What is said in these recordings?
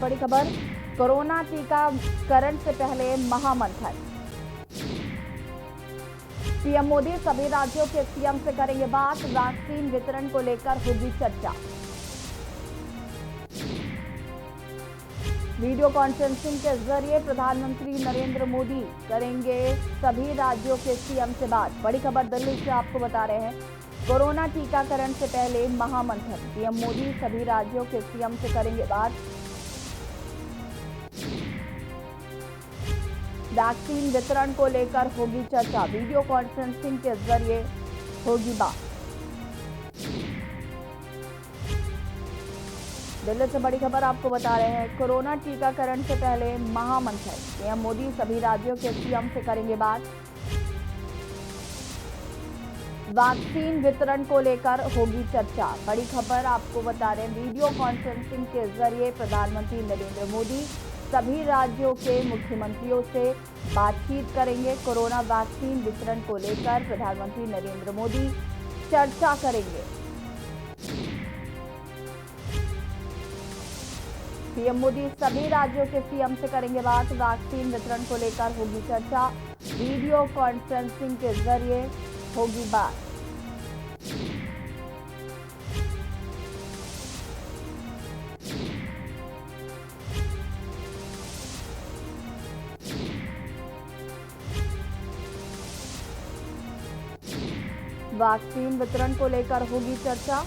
बड़ी खबर, कोरोना टीकाकरण से पहले महामंथन। पीएम मोदी सभी राज्यों के सीएम से करेंगे बात, वैक्सीन वितरण को लेकर होगी चर्चा। वीडियो कॉन्फ्रेंसिंग के जरिए प्रधानमंत्री नरेंद्र मोदी करेंगे सभी राज्यों के सीएम से बात। बड़ी खबर दिल्ली से आपको बता रहे हैं, कोरोना टीकाकरण से पहले महामंथन। पीएम मोदी सभी राज्यों के सीएम से करेंगे बात, वैक्सीन वितरण को लेकर होगी चर्चा। वीडियो कॉन्फ्रेंसिंग के जरिए होगी बात। दिल्ली से बड़ी खबर आपको बता रहे हैं, कोरोना टीकाकरण से पहले महामंथन। पीएम मोदी सभी राज्यों के सीएम से करेंगे बात, वैक्सीन वितरण को लेकर होगी चर्चा। बड़ी खबर आपको बता रहे हैं, वीडियो कॉन्फ्रेंसिंग के जरिए प्रधानमंत्री नरेंद्र मोदी सभी राज्यों के मुख्यमंत्रियों से बातचीत करेंगे। कोरोना वैक्सीन वितरण को लेकर प्रधानमंत्री नरेंद्र मोदी चर्चा करेंगे। पीएम मोदी सभी राज्यों के सीएम से करेंगे बात, वैक्सीन वितरण को लेकर होगी चर्चा। वीडियो कॉन्फ्रेंसिंग के जरिए होगी बात। वैक्सीन वितरण को लेकर होगी चर्चा,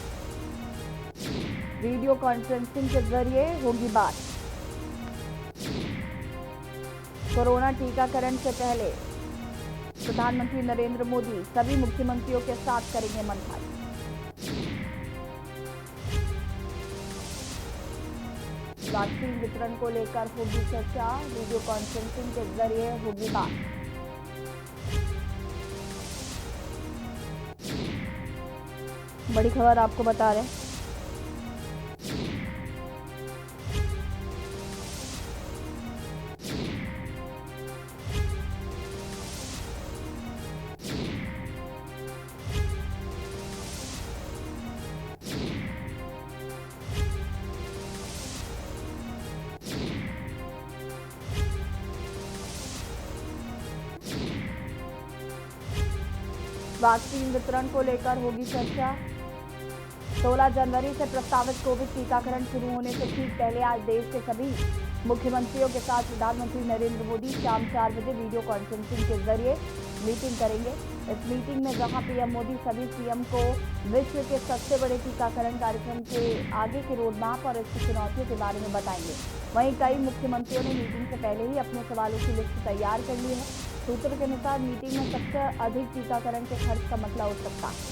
वीडियो कॉन्फ्रेंसिंग के जरिए होगी बात। कोरोना टीकाकरण से पहले प्रधानमंत्री नरेंद्र मोदी सभी मुख्यमंत्रियों के साथ करेंगे मंथन। वैक्सीन वितरण को लेकर होगी चर्चा, वीडियो कॉन्फ्रेंसिंग के जरिए होगी बात। बड़ी खबर आपको बता रहे हैं, वैक्सीन वितरण को लेकर होगी चर्चा। 16 जनवरी से प्रस्तावित कोविड टीकाकरण शुरू होने से ठीक पहले आज देश के सभी मुख्यमंत्रियों के साथ प्रधानमंत्री नरेंद्र मोदी शाम 4 बजे वीडियो कॉन्फ्रेंसिंग के जरिए मीटिंग करेंगे। इस मीटिंग में जहां पीएम मोदी सभी सीएम को विश्व के सबसे बड़े टीकाकरण कार्यक्रम के आगे के रोडमैप और इसकी चुनौतियों के बारे में बताएंगे। वहीं कई मुख्यमंत्रियों ने मीटिंग से पहले ही अपने सवालों की लिस्ट तैयार कर ली है। सूत्रों के अनुसार मीटिंग में सबसे अधिक टीकाकरण के खर्च का मसला उठ सकता है।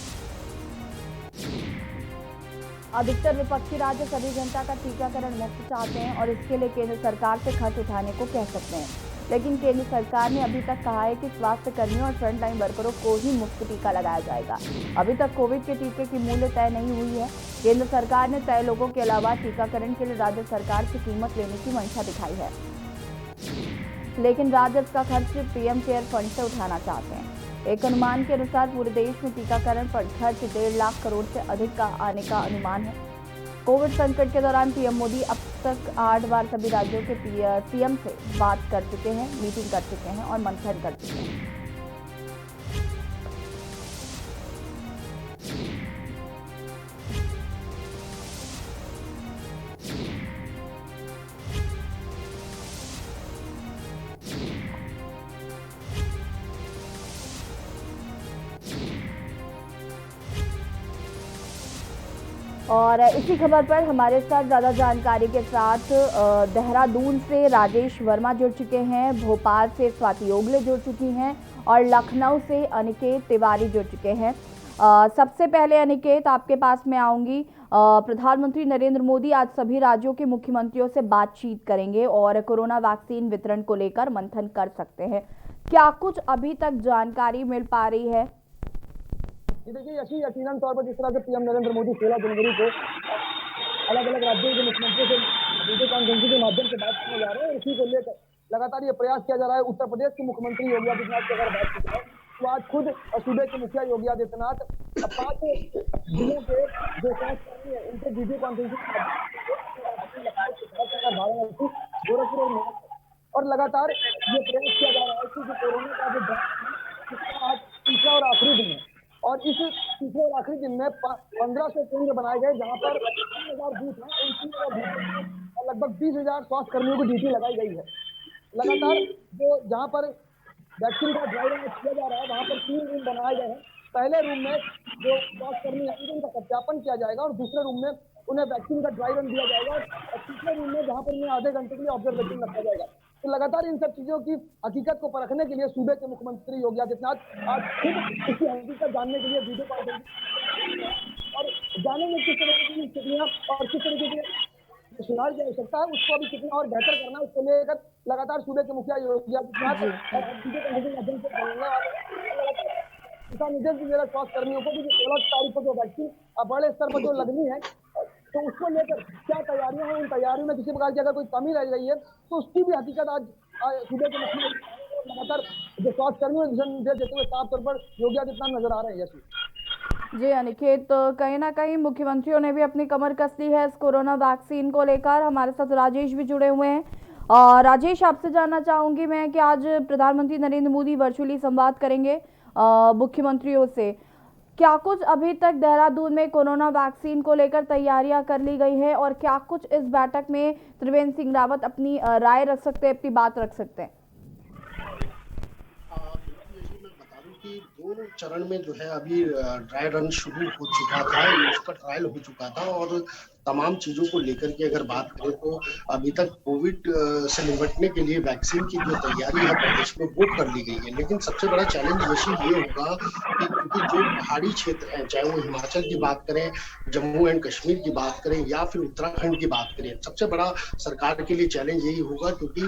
अधिकतर विपक्षी राज्य सभी जनता का टीकाकरण मुफ्त चाहते हैं और इसके लिए केंद्र सरकार से खर्च उठाने को कह सकते हैं, लेकिन केंद्र सरकार ने अभी तक कहा है कि स्वास्थ्य कर्मियों और फ्रंटलाइन वर्करों को ही मुफ्त टीका लगाया जाएगा। अभी तक कोविड के टीके की मूल्य तय नहीं हुई है। केंद्र सरकार ने तय लोगों के अलावा टीकाकरण के लिए राज्य सरकार से कीमत लेने की मंशा दिखाई है, लेकिन राज्य का खर्च पीएम केयर फंड से उठाना चाहते हैं। एक अनुमान के अनुसार पूरे देश में टीकाकरण पर खर्च 1.5 लाख करोड़ से अधिक का आने का अनुमान है। कोविड संकट के दौरान पीएम मोदी अब तक 8 बार सभी राज्यों के सीएम से बात कर चुके हैं, मीटिंग कर चुके हैं और मंथन कर चुके हैं। और इसी खबर पर हमारे साथ ज़्यादा जानकारी के साथ देहरादून से राजेश वर्मा जुड़ चुके हैं, भोपाल से स्वाति ओगले जुड़ चुकी हैं और लखनऊ से अनिकेत तिवारी जुड़ चुके हैं। सबसे पहले अनिकेत, आपके पास मैं आऊंगी। प्रधानमंत्री नरेंद्र मोदी आज सभी राज्यों के मुख्यमंत्रियों से बातचीत करेंगे और कोरोना वैक्सीन वितरण को लेकर मंथन कर सकते हैं। क्या कुछ अभी तक जानकारी मिल पा रही है? देखिए यकीनन तौर पर जिस तरह से पीएम नरेंद्र मोदी 16 जनवरी को अलग अलग राज्यों के मुख्यमंत्रियों से वीडियो कॉन्फ्रेंसिंग के माध्यम से बात करने जा रहे हैं, इसी को लेकर लगातार ये प्रयास किया जा रहा है। उत्तर प्रदेश के मुख्यमंत्री योगी आदित्यनाथ की अगर बात की जाए तो आज खुद सूबे के मुखिया योगी आदित्यनाथ 5 जिलों के जो स्वास्थ्य कर्मी है उनसे वीडियो कॉन्फ्रेंसिंग कुशीनगर, वाराणसी, गोरखपुर और मेरठ और लगातार ये प्रयास किया जा रहा है कि जो कोरोना का जो ड्राई रन है इसका आज तीसरा और आखिरी दिन है और इस तीसरे और आखिरी दिन में 1500 केंद्र बनाए गए जहां पर 3000 बूथ हैं। इन 3000 बूथों पर लगभग 20,000 स्वास्थ्य कर्मियों को ड्यूटी लगाई गई है। लगातार जो जहां पर वैक्सीन का ड्राई रन किया जा रहा है वहां पर 3 रूम बनाए गए हैं। पहले रूम में जो स्वास्थ्यकर्मी हैं उनका सत्यापन किया जाएगा और दूसरे रूम में उन्हें वैक्सीन का ड्राई रन दिया जाएगा और तीसरे रूम में जहां पर उन्हें आधे घंटे के लिए ऑब्जर्वेशन रखा जाएगा। तो लगातार इन सब चीजों की हकीकत को परखने के लिए सूबे के मुख्यमंत्री योगी आदित्यनाथ आज खुद इसकी हकीकत जानने के लिए वीडियो कॉन्फ्रेंसिंग और जानेंगे किस तरह की स्थितियां और किस तरीके के सुधार की आवश्यकता है, उसको अभी कितना और बेहतर करना है, उसको लेकर लगातार सूबे के मुखिया योगी आदित्यनाथ और वीडियो कॉन्फ्रेंसिंग माध्यम से बोलने वाले दिशा निर्देश भी मेरा स्वास्थ्य कर्मियों को भी 16 तारीख को जो वैक्सीन बड़े स्तर पर जो लगनी है तो उसको लेकर क्या तैयारियां हैं, उन तैयारियों में किसी प्रकार की अगर कोई कमी रह गई है तो उसकी भी हकीकत आज सूबे के मुख्यमंत्री लगातार जो स्वास्थ्य कर्मियों दिशा निर्देश देते हुए साफ तौर पर योगी आदित्यनाथ नजर आ रहे हैं। जी अनिकेत, तो कहीं ना कहीं मुख्यमंत्रियों ने भी अपनी कमर कस ली है इस कोरोना वैक्सीन को लेकर। हमारे साथ राजेश भी जुड़े हुए हैं और राजेश, आपसे जानना चाहूंगी मैं कि आज प्रधानमंत्री नरेंद्र मोदी वर्चुअली संवाद करेंगे मुख्यमंत्रियों से। क्या कुछ अभी तक देहरादून में कोरोना वैक्सीन को लेकर तैयारियां कर ली गई है और क्या कुछ इस बैठक में त्रिवेंद्र सिंह रावत अपनी राय रख सकते हैं, अपनी बात रख सकते हैं? कि 2 चरण में जो है अभी ड्राई रन शुरू हो चुका था, उसका ट्रायल हो चुका था और तमाम चीजों को लेकर के अगर बात करें तो अभी तक कोविड से निपटने के लिए वैक्सीन की जो तैयारी है प्रदेश में वो कर ली गई है। लेकिन सबसे बड़ा चैलेंज ये होगा कि क्योंकि जो पहाड़ी क्षेत्र है, चाहे वो हिमाचल की बात करें, जम्मू एंड कश्मीर की बात करें या फिर उत्तराखंड की बात करें, सबसे बड़ा सरकार के लिए चैलेंज यही होगा क्योंकि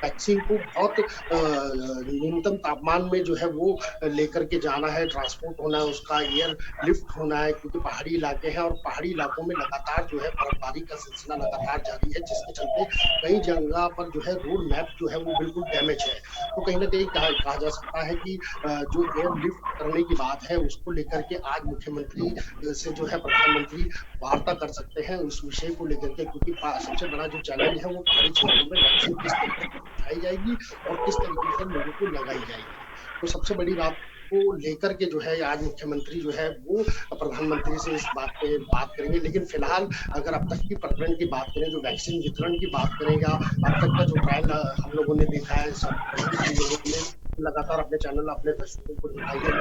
वैक्सीन को बहुत न्यूनतम तापमान में जो है वो लेकर के जाना है, ट्रांसपोर्ट होना है, उसका एयर लिफ्ट होना है क्योंकि पहाड़ी इलाके हैं और पहाड़ी इलाकों में लगातार जो है बर्फबारी का सिलसिला लगातार जारी है, जिसके चलते कई जगह पर जो है रोड मैप जो है वो बिल्कुल डैमेज है। तो कहीं ना कहीं कहा जा सकता है कि जो एयर लिफ्ट करने की बात है उसको लेकर के आज मुख्यमंत्री से जो है प्रधानमंत्री वार्ता कर सकते हैं उस विषय को लेकर के, क्योंकि सबसे बड़ा जो चैलेंज है वो पहाड़ी क्षेत्रों में वैक्सीन किस तरीके से पहुंचाई जाएगी और किस तरीके से लोगों को लगाई जाएगी। तो सबसे बड़ी बात को लेकर के जो है आज मुख्यमंत्री जो है वो प्रधानमंत्री से इस बात पे बात करेंगे। लेकिन फिलहाल अगर अब तक की प्रकरण की बात करें, जो वैक्सीन वितरण की बात करें या अब तक का जो ट्रायल हम लोगों ने देखा है, सब लोगों ने लगातार अपने चैनल अपने दर्शकों को दिखाई है,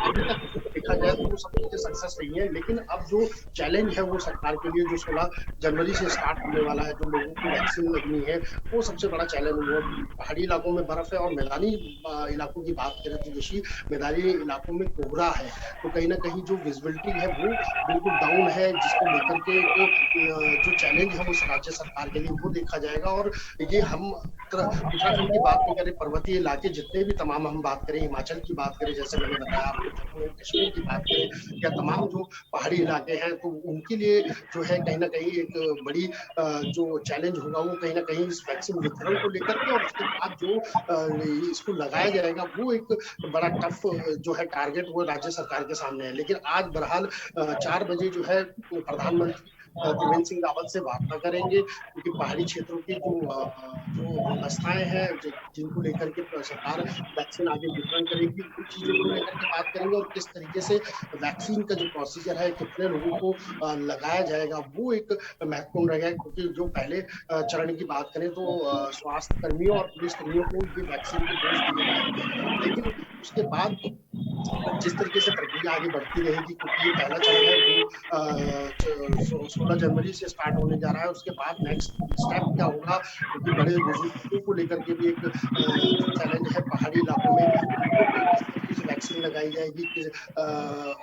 लेकिन अभी तक देखा जाए तो वो सब चीजें सक्सेस रही है। लेकिन अब जो चैलेंज है वो सरकार के लिए जो 16 जनवरी से स्टार्ट होने वाला है, जो लोगों को वैक्सीन लगनी है, वो सबसे बड़ा चैलेंज हुआ। पहाड़ी इलाकों में बर्फ है और मैदानी इलाकों की बात करें तो जैसी मैदानी इलाकों में कोहरा है, तो कहीं ना कहीं जो विजिबिलिटी है वो बिल्कुल डाउन है, जिसको लेकर के जो चैलेंज है वो राज्य सरकार के लिए वो देखा जाएगा। और ये हम उत्तराखंड की बात नहीं करें, पर्वतीय इलाके जितने भी तमाम हम बात करें, हिमाचल की बात करें, जैसे मैंने बताया आपको, जम्मू एंड कश्मीर की बात करें या तमाम जो पहाड़ी इलाके हैं, तो उनके लिए जो है कहीं ना कहीं एक बड़ी जो चैलेंज होगा वो कहीं ना कहीं इस वैक्सीन वितरण को लेकर के और उसके बाद जो इसको लगाया जाएगा वो एक बड़ा टफ जो है टारगेट वो राज्य सरकार के सामने है। लेकिन आज बहरहाल 4 बजे जो है प्रधानमंत्री त्रिवेंद्र सिंह रावत से वार्ता करेंगे, क्योंकि पहाड़ी क्षेत्रों की जो व्यवस्थाएं हैं जिनको लेकर के सरकार वैक्सीन आगे वितरण करेगी, उन चीजों को लेकर के बात करेंगे और किस तरीके से वैक्सीन का जो प्रोसीजर है, कितने लोगों को लगाया जाएगा, वो एक महत्वपूर्ण रहेगा। क्योंकि जो पहले चरण की बात करें तो स्वास्थ्य कर्मियों और पुलिस कर्मियों को ये वैक्सीन के डोज दिए जाएंगे, लेकिन उसके बाद जिस तरीके से प्रक्रिया आगे बढ़ती रहेगी, क्योंकि ये पहला चरण है जो 16 जनवरी से स्टार्ट होने जा रहा है, उसके बाद नेक्स्ट स्टेप क्या होगा, क्योंकि बड़े बुजुर्गों को लेकर के भी एक चैलेंज है पहाड़ी इलाकों में, उनको भी किस तरीके से वैक्सीन लगाई जाएगी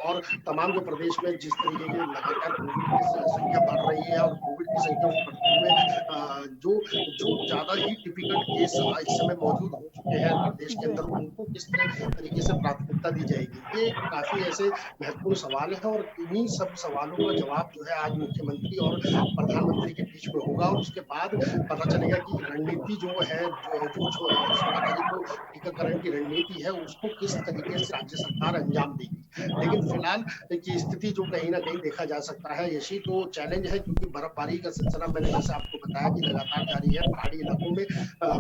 और तमाम जो प्रदेश में जिस तरीके के लगातार कोविड की संख्या बढ़ रही है और कोविड की संख्या को बढ़ते हुए जो ज्यादा ही डिफिकल्ट केस इस समय मौजूद हो चुके हैं प्रदेश के अंदर, उनको किस तरीके से प्राथमिकता दी जाएगी, ये काफी ऐसे महत्वपूर्ण सवाल है। और इन्हीं सब सवालों का जवाब जो है आज मुख्यमंत्री और प्रधानमंत्री के बीच बीच में होगा और उसके बाद पता चलेगा कि रणनीति जो है, जो 16 तारीख को टीकाकरण की रणनीति है, उसको किस तरीके से राज्य सरकार अंजाम देगी। लेकिन फिलहाल की स्थिति जो कहीं न कहीं देखा जा सकता है, यही तो चैलेंज है, क्योंकि बर्फबारी का सिलसिला मैंने जैसे आपको बताया कि लगातार जारी है। पहाड़ी इलाकों में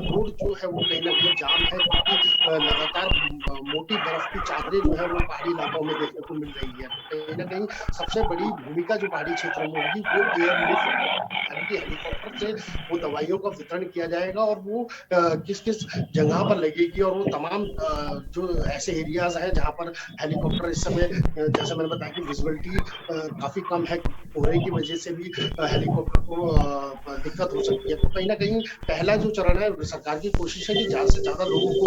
रोड जो है वो कहीं न कहीं जाम है, क्योंकि लगातार मोटी बर्फ की चादरें जो है वो पहाड़ी इलाकों में देखने को मिल रही है। तो कहीं न कहीं सबसे बड़ी भूमिका जो पहाड़ी क्षेत्रों में होगी वो एयरलिफ्ट, यानी कि हेलीकॉप्टर से वो दवाइयों का वितरण किया जाएगा और वो किस-किस जगह पर लगेगी, और वो तमाम जो ऐसे एरियाज हैं जहाँ पर हेलीकॉप्टर इस समय जैसे मैंने बताया कि विजिबिलिटी काफी कम है, क्योंकि कोहरे की वजह से भी हेलीकॉप्टर को दिक्कत हो सकती है। तो कहीं न कहीं पहला जो चरण है, सरकार की कोशिश है कि ज़्यादा से ज़्यादा लोगों को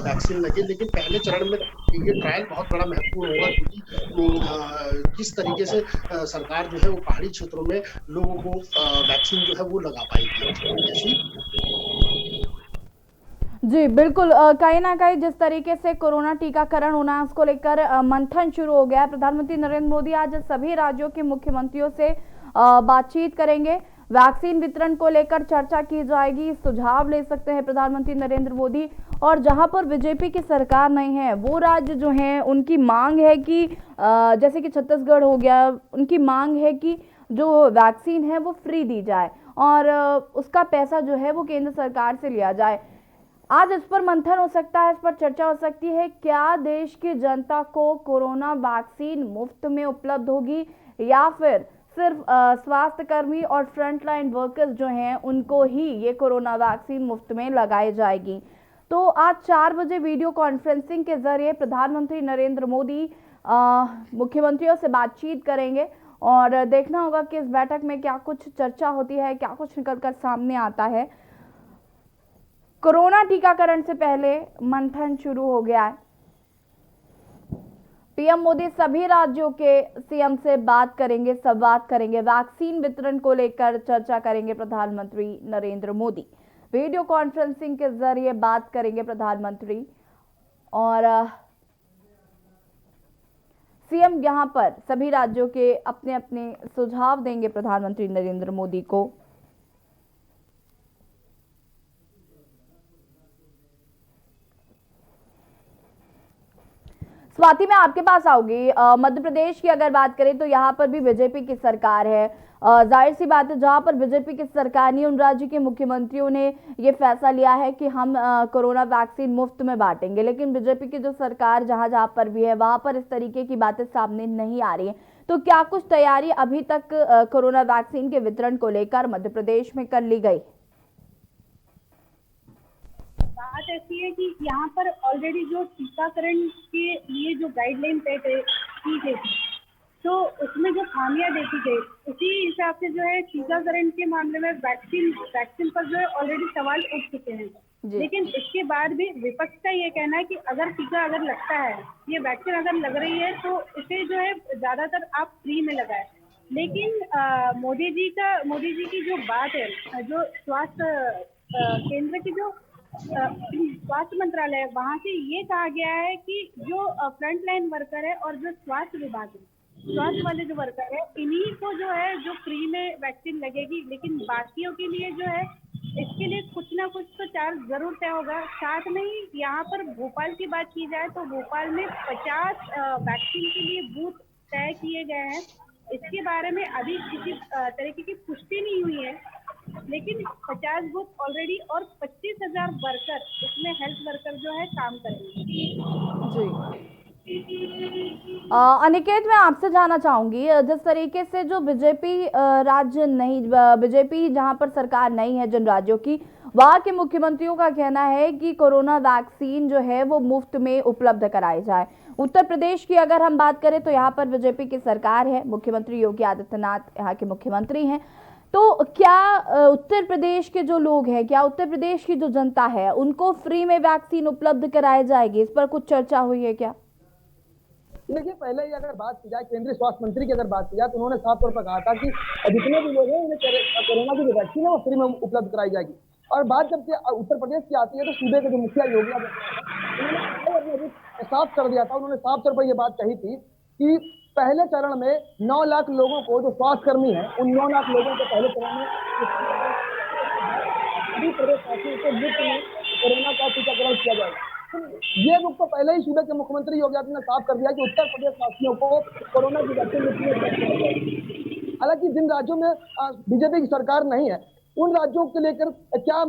वैक्सीन लगे, लेकिन पहले चरण में ये ट्रायल बहुत बड़ा महत्वपूर्ण होगा, क्योंकि किस तरीके से सरकार जो है वो पहाड़ी क्षेत्रों में लोगों को वैक्सीन जो है वो लगा पाएगी। यशी? जी बिल्कुल, कहीं ना कहीं जिस तरीके से कोरोना टीकाकरण होना है उसको लेकर मंथन शुरू हो गया है। प्रधानमंत्री नरेंद्र मोदी आज सभी राज्यों के मुख्यमंत्रियों से बातचीत करेंगे। वैक्सीन वितरण को लेकर चर्चा की जाएगी, सुझाव ले सकते हैं प्रधानमंत्री नरेंद्र मोदी। और जहां पर बीजेपी की सरकार नहीं है वो राज्य जो हैं उनकी मांग है कि जैसे कि छत्तीसगढ़ हो गया, उनकी मांग है कि जो वैक्सीन है वो फ्री दी जाए और उसका पैसा जो है वो केंद्र सरकार से लिया जाए। आज इस पर मंथन हो सकता है, इस पर चर्चा हो सकती है। क्या देश की जनता को कोरोना वैक्सीन मुफ्त में उपलब्ध होगी या फिर सिर्फ स्वास्थ्य कर्मी और फ्रंटलाइन वर्कर्स जो हैं उनको ही ये कोरोना वैक्सीन मुफ्त में लगाई जाएगी। तो आज 4 बजे वीडियो कॉन्फ्रेंसिंग के जरिए प्रधानमंत्री नरेंद्र मोदी मुख्यमंत्रियों से बातचीत करेंगे और देखना होगा कि इस बैठक में क्या कुछ चर्चा होती है, क्या कुछ निकलकर सामने आता है। कोरोना टीकाकरण से पहले मंथन शुरू हो गया है। पीएम मोदी सभी राज्यों के सीएम से बात करेंगे, संवाद करेंगे। वैक्सीन वितरण को लेकर चर्चा करेंगे प्रधानमंत्री नरेंद्र मोदी। वीडियो कॉन्फ्रेंसिंग के जरिए बात करेंगे प्रधानमंत्री और सीएम यहां पर सभी राज्यों के अपने अपने सुझाव देंगे प्रधानमंत्री नरेंद्र मोदी को। स्वाति, मैं आपके पास आऊंगी। मध्य प्रदेश की अगर बात करें तो यहाँ पर भी बीजेपी की सरकार है। जाहिर सी बात है, जहाँ पर बीजेपी की सरकार नहीं, उन राज्य के मुख्यमंत्रियों ने ये फैसला लिया है कि हम कोरोना वैक्सीन मुफ्त में बांटेंगे। लेकिन बीजेपी की जो सरकार जहाँ जहाँ पर भी है वहाँ पर इस तरीके की बातें सामने नहीं आ रही है। तो क्या कुछ तैयारी अभी तक कोरोना वैक्सीन के वितरण को लेकर मध्य प्रदेश में कर ली गई? बात ऐसी है कि यहाँ पर ऑलरेडी जो टीकाकरण के लिए जो गाइडलाइन तय की गई थी, तो उसमें जो खामियां देखी गई, उसी हिसाब से जो है टीकाकरण के मामले में वैक्सीन पर जो है ऑलरेडी सवाल उठ चुके हैं। लेकिन इसके बाद भी विपक्ष का ये कहना है कि अगर टीका अगर लगता है, ये वैक्सीन अगर लग रही है तो इसे जो है ज्यादातर आप फ्री में लगाए। लेकिन मोदी जी की जो बात है, जो स्वास्थ्य केंद्र की जो स्वास्थ्य मंत्रालय है, वहाँ से ये कहा गया है कि जो फ्रंट लाइन वर्कर है और जो स्वास्थ्य विभाग है, स्वास्थ्य वाले जो वर्कर है, इन्हीं को जो है जो फ्री में वैक्सीन लगेगी। लेकिन बाकियों के लिए जो है इसके लिए कुछ ना कुछ तो चार्ज जरूर तय होगा। साथ में ही यहाँ पर भोपाल की बात की जाए तो भोपाल में 50 वैक्सीन के लिए बूथ तय किए गए हैं। इसके बारे में अभी किसी तरीके की पुष्टि नहीं हुई है, लेकिन 50 बूथ ऑलरेडी और 25,000 वर्कर, इसमें हेल्थ वर्कर जो है काम करेंगे। जी अनिकेत, मैं आपसे जानना चाहूंगी, जिस तरीके से जो बीजेपी राज्य नहीं, बीजेपी जहां पर सरकार नहीं है जिन राज्यों की, वहां के मुख्यमंत्रियों का कहना है कि कोरोना वैक्सीन जो है वो मुफ्त में उपलब्ध कराई जाए। उत्तर प्रदेश की अगर हम बात करें तो यहाँ पर बीजेपी की सरकार है, मुख्यमंत्री योगी आदित्यनाथ यहाँ के मुख्यमंत्री हैं। तो क्या उत्तर प्रदेश के जो लोग हैं, क्या उत्तर प्रदेश की जो जनता है, उनको फ्री में वैक्सीन उपलब्ध कराई जाएगी? इस पर कुछ चर्चा हुई है क्या? देखिए, पहले ही अगर बात की जाए, केंद्रीय स्वास्थ्य मंत्री की अगर बात की जाए तो उन्होंने साफ तौर पर कहा था कि जितने भी लोग हैं उन्हें कोरोना की जो वैक्सीन है वो फ्री में उपलब्ध कराई जाएगी। और बात जब से उत्तर प्रदेश की आती है तो सूबे के जो मुखिया योगी आदित्यनाथ उन्होंने साफ कर दिया था, उन्होंने साफ तौर पर यह बात कही थी कि पहले चरण में 9 लाख लोगों को, जो स्वास्थ्य कर्मी हैं, उन 9 लाख लोगों को पहले चरण में के गिफ्ट में कोरोना का टीकाकरण किया जाएगा। तो ये रुख तो पहले ही सूबे के मुख्यमंत्री योगी आदित्यनाथ ने साफ कर दिया कि उत्तर प्रदेश वासियों को कोरोना की वैक्सीन मुफ्त में किया जाएगी। हालांकि जिन राज्यों में बीजेपी की सरकार नहीं है, उन राज्यों को लेकर क्या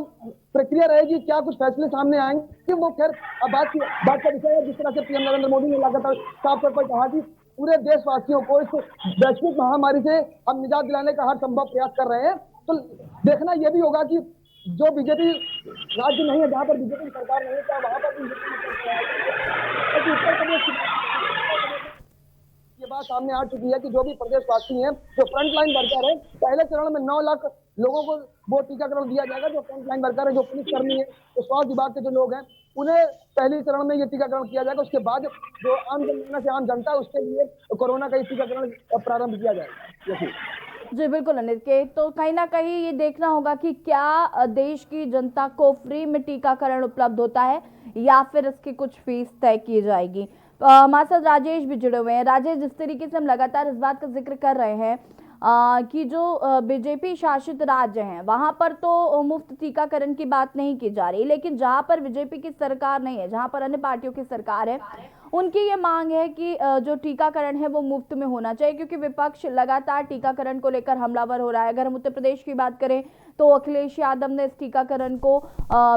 प्रक्रिया रहेगी, क्या कुछ फैसले सामने आएंगे, वो खैर बात का विषय है। जिस तरह से पीएम नरेंद्र मोदी ने लगातार साफ तौर पर कहा कि पूरे देशवासियों को इस वैश्विक महामारी से हम निजात दिलाने का हर संभव प्रयास कर रहे हैं। तो देखना यह भी होगा कि जो बीजेपी राज्य नहीं है, जहां पर बीजेपी की सरकार नहीं है, क्या वहां पर भी उत्तर प्रदेश ये बात सामने आ चुकी है कि जो भी प्रदेशवासी हैं, जो फ्रंट लाइन वर्कर है, पहले चरण में 9 लाख लोगों को वो टीकाकरण दिया जाएगा। जो फ्रंट लाइन वर्कर है, जो पुलिसकर्मी है, जो स्वास्थ्य विभाग के जो लोग हैं, उन्हें पहले चरण में ये टीकाकरण किया जाएगा। उसके बाद जो आम जनता है, उसके लिए कोरोना का टीकाकरण प्रारंभ किया जाएगा। जी बिल्कुल अनिल के, तो कहीं ना कहीं ये देखना होगा कि क्या देश की जनता को फ्री में टीकाकरण उपलब्ध होता है या फिर इसकी कुछ फीस तय की जाएगी। हमारे साथ राजेश भी जुड़े हुए हैं। राजेश, जिस तरीके से हम लगातार इस बात का जिक्र कर रहे हैं कि जो बीजेपी शासित राज्य हैं वहां पर तो मुफ्त टीकाकरण की बात नहीं की जा रही, लेकिन जहां पर बीजेपी की सरकार नहीं है, जहां पर अन्य पार्टियों की सरकार है, उनकी ये मांग है कि जो टीकाकरण है वो मुफ्त में होना चाहिए, क्योंकि विपक्ष लगातार टीकाकरण को लेकर हमलावर हो रहा है। अगर हम उत्तर प्रदेश की बात करें तो अखिलेश यादव ने इस टीकाकरण को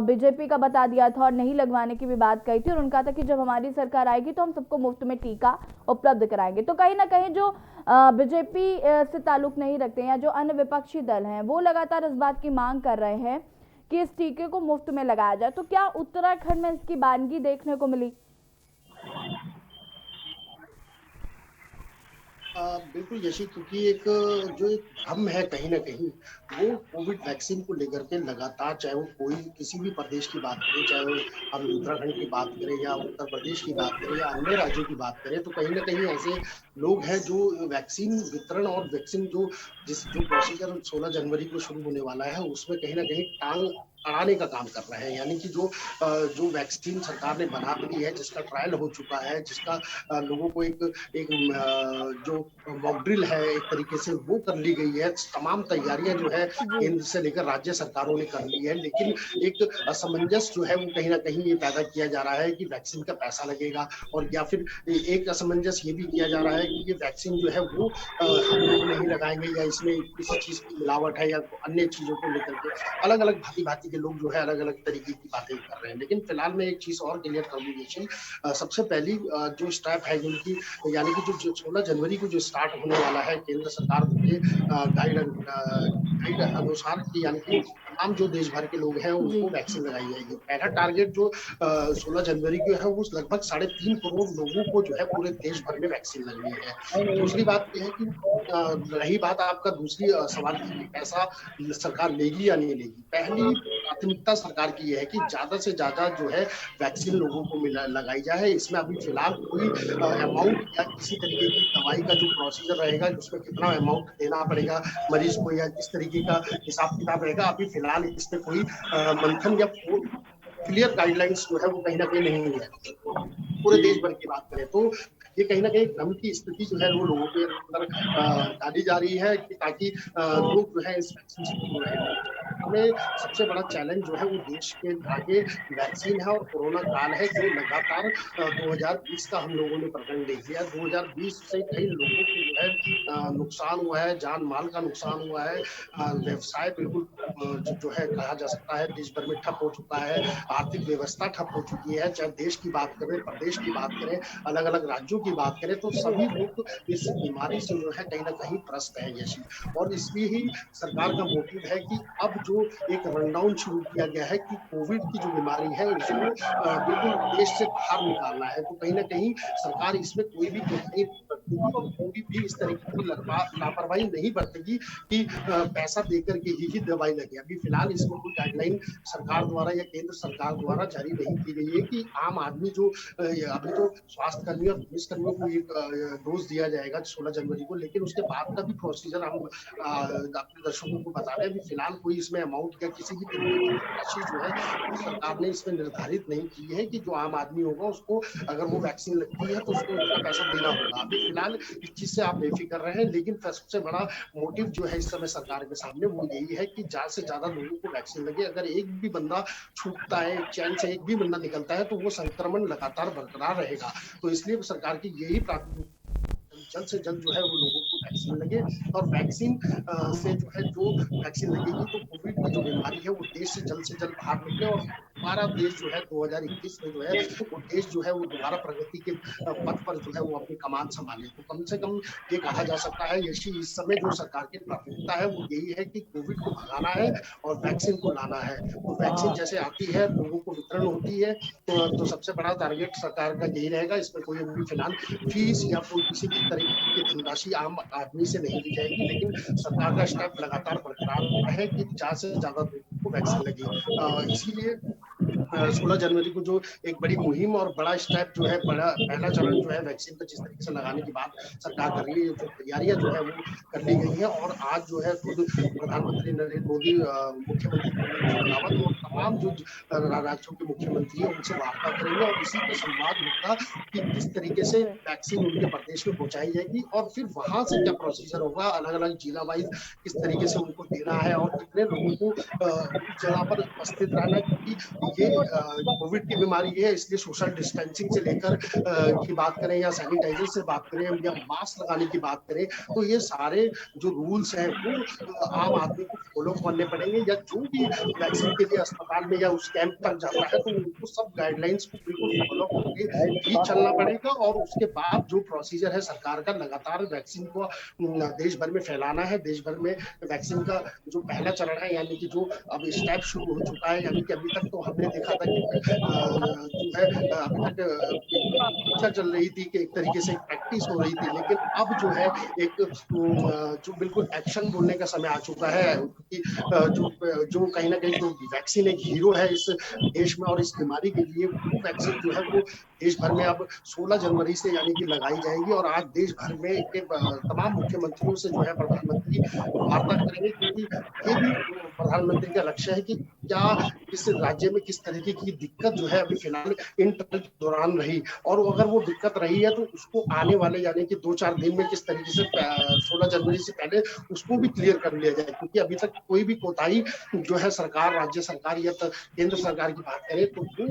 बीजेपी का बता दिया था और नहीं लगवाने की भी बात कही थी, और उनका था कि जब हमारी सरकार आएगी तो हम सबको मुफ्त में टीका उपलब्ध कराएंगे। तो कहीं ना कहीं जो बीजेपी से ताल्लुक नहीं रखते हैं या जो अन्य विपक्षी दल हैं, वो लगातार इस बात की मांग कर रहे हैं कि इस टीके को मुफ्त में लगाया जाए। तो क्या उत्तराखंड में इसकी बानगी देखने को मिली? बिल्कुल यशी, क्योंकि एक जो एक भ्रम है कहीं ना कहीं, वो कोविड वैक्सीन को लेकर के लगातार, चाहे वो कोई किसी भी प्रदेश की बात करें, चाहे वो हम उत्तराखंड की बात करें या उत्तर प्रदेश की बात करें या अन्य राज्यों की बात करें, तो कहीं ना कहीं ऐसे लोग हैं जो वैक्सीन वितरण और वैक्सीन जो प्रोसीजर 16 जनवरी को शुरू होने वाला है, उसमें कहीं ना कहीं टांग अड़ाने का काम कर रहे हैं। यानी कि जो वैक्सीन सरकार ने बना दी है, जिसका ट्रायल हो चुका है, जिसका लोगों को एक जो मॉक ड्रिल है एक तरीके से वो कर ली गई है, तमाम तैयारियां जो है केंद्र से लेकर राज्य सरकारों ने कर ली है, लेकिन एक असमंजस जो है वो कहीं ना कहीं ये पैदा किया जा रहा है कि वैक्सीन का पैसा लगेगा, और या फिर एक असमंजस ये भी किया जा रहा है कि ये वैक्सीन जो है वो हम लोग नहीं लगाएंगे, या इसमें किसी चीज की मिलावट है या अन्य चीजों को लेकर के अलग अलग भांति के लोग जो है अलग अलग तरीके की बातें कर रहे हैं। लेकिन फिलहाल मैं एक चीज और क्लियर कर दूं, सबसे पहली जो स्टेप है जिनकी, यानी कि जो 16 जनवरी को जो स्टार्ट होने वाला है केंद्र सरकार के गाइड अनुसार की, यानी कि तमाम जो देश भर के लोग हैं उनको वैक्सीन लगाई जाएगी। पहला टारगेट जो 16 जनवरी को है वो लगभग 3.5 करोड़ लोगों को जो है पूरे देश भर में वैक्सीन लगनी है। दूसरी बात यह है कि रही बात आपका दूसरी सवाल की, पैसा सरकार लेगी या नहीं लेगी, पहली प्राथमिकता सरकार की यह है कि ज्यादा से ज्यादा जो है वैक्सीन लोगों को लगाई जाए। इसमें अभी फिलहाल कोई अमाउंट या किसी तरीके की दवाई का जो प्रोसीजर रहेगा, उसमें कितना अमाउंट देना पड़ेगा मरीज को या किस तरीके का हिसाब किताब रहेगा, अभी फिलहाल इसमें कोई मंथन या क्लियर गाइडलाइंस जो है वो कहीं ना कहीं नहीं है। पूरे देश भर की बात करें तो ये कहीं ना कहीं भ्रम की स्थिति जो है वो लोगों के अंदर डाली जा रही है कि ताकि लोग जो है इस वैक्सीन से दूर रहे। हमें सबसे बड़ा चैलेंज जो है वो देश के आगे वैक्सीन है और कोरोना काल है, जो लगातार 2020 का हम लोगों ने प्रकरण देख लिया। 2020 से कई लोगों को जो है नुकसान हुआ है, जान माल का नुकसान हुआ है, व्यवसाय बिल्कुल जो है कहा जा सकता है देश भर में ठप हो चुका है, आर्थिक व्यवस्था ठप हो चुकी है। चाहे देश की बात करें, प्रदेश की बात करें, अलग अलग राज्यों की बात करें, तो सभी लोग इस बीमारी से जो है कहीं ना कहीं त्रस्त है यशी। और इसलिए ही सरकार का मोटिव है कि अब जो एक रनडाउन शुरू किया गया है कि कोविड की जो बीमारी है उसको बिल्कुल देश से बाहर निकालना है, तो कहीं ना कहीं सरकार इसमें कोई भी बरतेगी और कोई भी इस तरीके की लापरवाही नहीं बरतेगी कि पैसा देकर के ही दवाई लगे। अभी फिलहाल इसमें कोई गाइडलाइन सरकार द्वारा या केंद्र सरकार द्वारा जारी नहीं की गई है कि आम आदमी जो अभी तो स्वास्थ्य कर्मी और पुलिस कर्मियों को एक डोज दिया जाएगा 16 जनवरी को, लेकिन उसके बाद का भी प्रोसीजर हम अपने दर्शकों को बता रहे हैं। अभी फिलहाल कोई इसमें अमाउंट या किसी भी तरीके की राशि जो है सरकार ने इसमें निर्धारित नहीं की है कि जो आम आदमी होगा उसको अगर वो वैक्सीन लगती है तो उसको उतना पैसा देना होगा। अभी फिलहाल इस चीज से आप बेफिक्र रहे। लेकिन सबसे बड़ा मोटिव जो है इस समय सरकार के सामने वो यही है कि ज्यादा से ज्यादा लोगों को वैक्सीन लगे। अगर एक भी बंदा छूटता है, चैन से एक भी बंदा निकलता है, तो वो संक्रमण लगातार बरकरार रहेगा। तो इसलिए सरकार की यही प्राथमिकता जल्द से जल्द जो है वो लोगों को वैक्सीन लगे। और वैक्सीन से जो है, जो वैक्सीन लगेगी तो कोविड की जो बीमारी है वो देश से जल्द बाहर निकले, और हमारा देश जो है 2021 में जो है वो देश जो है वो दोबारा प्रगति के पथ पर जो है वो अपनी कमान संभाले। तो कम से कम ये कहा जा सकता है यशी इस समय जो सरकार की प्राथमिकता है वो यही है कि कोविड को भगाना है और वैक्सीन को लाना है। तो वैक्सीन जैसे आती है, लोगों को वितरण होती है, तो सबसे बड़ा टारगेट सरकार का यही रहेगा। इसमें कोई अभी फिलहाल फीस या कोई किसी भी तरीके की धनराशि आम आदमी से नहीं ली जाएगी। लेकिन सरकार का स्टेप लगातार बरकरार है कि ज्यादा से ज्यादा लोगों को वैक्सीन लगे। इसीलिए 16 जनवरी को जो एक बड़ी मुहिम और बड़ा स्टेप जो है, बड़ा पहला चरण जो है वैक्सीन को जिस तरीके से लगाने की बात सरकार कर रही है, जो तैयारियां जो है वो कर ली गई है। और आज जो है खुद प्रधानमंत्री नरेंद्र मोदी, मुख्यमंत्री त्रिवेंद्र सिंह रावत और तमाम जो राज्यों के मुख्यमंत्री है उनसे वार्ता करेंगे, और इसी पे संवाद होगा कि किस तरीके से वैक्सीन उनके प्रदेश में पहुंचाई जाएगी, और फिर वहां से क्या प्रोसीजर होगा, अलग अलग जिला वाइज किस तरीके से उनको देना है, और कितने लोगों को उस जगह पर उपस्थित रहना है। क्योंकि ये कोविड की बीमारी है, इसलिए सोशल डिस्टेंसिंग से लेकर की बात करें, या सैनिटाइजर से बात करें, या मास्क लगाने की बात करें, तो ये सारे जो रूल्स हैं वो आम आदमी को फॉलो करने पड़ेंगे। या जो भी वैक्सीन के लिए अस्पताल में या उस कैंप तक जाता है, तो उनको सब गाइडलाइंस को बिल्कुल फॉलो करके ही चलना पड़ेगा। और उसके बाद जो प्रोसीजर है सरकार का, लगातार वैक्सीन को देश भर में फैलाना है। देश भर में वैक्सीन का जो पहला चरण है, यानी कि जो अब स्टेप शुरू हो चुका है, यानी कि अभी तक तो हमने देखा था कि जो है अभी तक चर्चा चल रही थी कि एक तरीके से प्रैक्टिस हो रही थी, लेकिन अब जो है एक जो बिल्कुल एक्शन बोलने का समय आ चुका है। क्योंकि जो कहीं ना कहीं जो वैक्सीन एक हीरो है इस देश में और इस बीमारी के लिए, वो वैक्सीन जो है वो देश भर में अब 16 जनवरी से यानी कि लगाई जाएगी। और आज देश भर में के तमाम मुख्यमंत्रियों से जो है प्रधानमंत्री वार्ता करेंगे, क्योंकि ये भी प्रधानमंत्री का लक्ष्य है कि क्या किस राज्य में किस तरीके की दिक्कत जो है अभी फिलहाल इन ट्रायल के दौरान रही, और अगर वो दिक्कत रही है तो उसको आने वाले यानी कि 2-4 दिन में किस तरीके से 16 जनवरी से पहले उसको भी क्लियर कर लिया जाए। क्योंकि अभी तक कोई भी कोताही जो है सरकार, राज्य सरकार या केंद्र सरकार की बात करें तो वो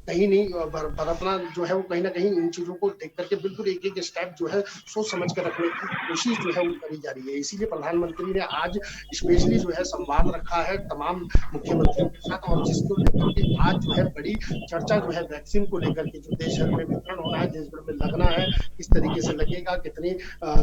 कहीं नहीं बरतना जो है वो कहीं ना कहीं इन चीजों को देख करके बिल्कुल एक एक स्टेप जो है सोच समझ कर रखने की कोशिश जो है वो करी जा रही है। इसीलिए प्रधानमंत्री ने आज स्पेशली जो है संवाद रखा है तमाम मुख्यमंत्रियों के साथ, और जिसको लेकर के आज जो है बड़ी चर्चा जो है वैक्सीन को लेकर के, जो देश भर में वितरण होना है, देश भर में लगना है, किस तरीके से लगेगा, कितने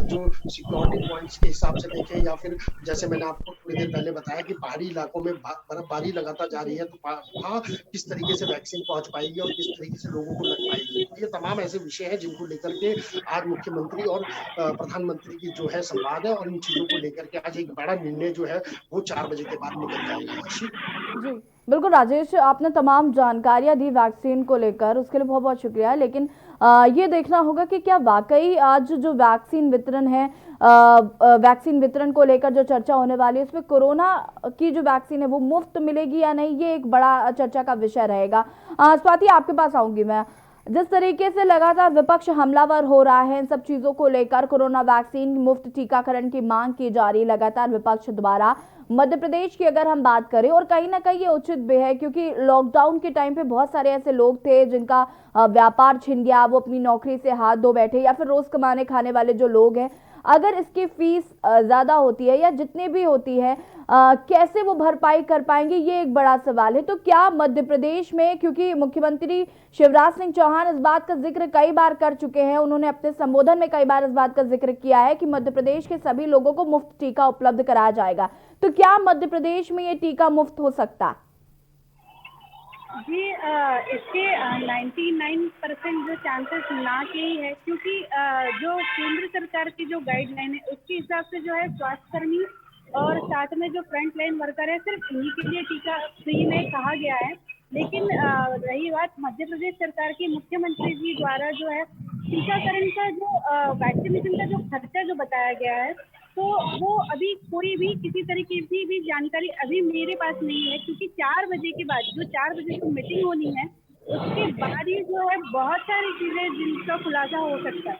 जो सिक्योरिटी पॉइंट्स के हिसाब से देखें, या फिर जैसे मैंने आपको थोड़ी देर पहले बताया कि पहाड़ी इलाकों में बर्फबारी लगातार जारी है, तो वहाँ किस तरीके से वैक्सीन पहुंच पाएगी और किस तरीके से लोगों को लग पाएगी। तो ये तमाम ऐसे विषय हैं जिनको लेकर के आज मुख्यमंत्री और प्रधानमंत्री की जो है संवाद है, और इन चीजों को लेकर के आज एक बड़ा निर्णय जो है वो 4 बजे के बाद निकल जाएगा। जी बिल्कुल राजेश, आपने तमाम जानकारियां दी वैक्सीन को लेकर, उसके लिए बहुत बहुत शुक्रिया। लेकिन ये देखना होगा कि क्या वाकई आज जो वैक्सीन वितरण है, वैक्सीन वितरण को लेकर जो चर्चा होने वाली है, उसमें कोरोना की जो वैक्सीन है वो मुफ्त मिलेगी या नहीं, ये एक बड़ा चर्चा का विषय रहेगा। स्वाति, आपके पास आऊंगी मैं। जिस तरीके से लगातार विपक्ष हमलावर हो रहा है इन सब चीजों को लेकर, कोरोना वैक्सीन मुफ्त टीकाकरण की मांग की जा रही है लगातार विपक्ष द्वारा, मध्य प्रदेश की अगर हम बात करें, और कहीं ना कहीं ये उचित भी है क्योंकि लॉकडाउन के टाइम पे बहुत सारे ऐसे लोग थे जिनका व्यापार छिन गया, वो अपनी नौकरी से हाथ धो बैठे, या फिर रोज कमाने खाने वाले जो लोग हैं, अगर इसकी फीस ज्यादा होती है या जितनी भी होती है, कैसे वो भरपाई कर पाएंगे, ये एक बड़ा सवाल है। तो क्या मध्य प्रदेश में, क्योंकि मुख्यमंत्री शिवराज सिंह चौहान इस बात का जिक्र कई बार कर चुके हैं, उन्होंने अपने संबोधन में कई बार इस बात का जिक्र किया है कि मध्य प्रदेश के सभी लोगों को मुफ्त टीका उपलब्ध कराया जाएगा, तो क्या मध्य प्रदेश में ये टीका मुफ्त हो सकता? जी, इसके 99% जो चांसेस ना के ही है, क्योंकि जो केंद्र सरकार की जो गाइडलाइन है उसके हिसाब से जो है स्वास्थ्यकर्मी और साथ में जो फ्रंट लाइन वर्कर है, सिर्फ इन्हीं के लिए टीका फ्री में कहा गया है। लेकिन रही बात मध्य प्रदेश सरकार की, मुख्यमंत्री जी द्वारा जो है टीकाकरण का जो वैक्सीनेशन का जो खर्चा जो बताया गया है, तो वो अभी कोई भी किसी तरीके की भी जानकारी अभी मेरे पास नहीं है, क्योंकि 4 बजे के बाद, जो 4 बजे की मीटिंग होनी है, उसके बाद ही जो है बहुत सारी चीजें जिनका खुलासा हो सकता है।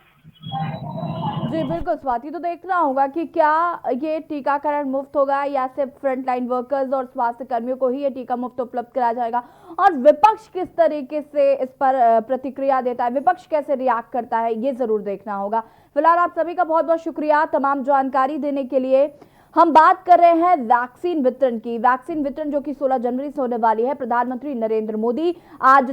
जी बिल्कुल स्वाति, तो देखना होगा कि क्या ये टीकाकरण मुफ्त होगा या सिर्फ फ्रंटलाइन वर्कर्स और स्वास्थ्य कर्मियों को ही ये टीका मुफ्त उपलब्ध कराया जाएगा, और विपक्ष किस तरीके से इस पर प्रतिक्रिया देता है, विपक्ष कैसे रिएक्ट करता है, ये जरूर देखना होगा। फिलहाल आप सभी का बहुत बहुत शुक्रिया तमाम जानकारी देने के लिए। हम बात कर रहे हैं वैक्सीन वितरण की। वैक्सीन वितरण जो कि 16 जनवरी से होने वाली है। प्रधानमंत्री नरेंद्र मोदी आज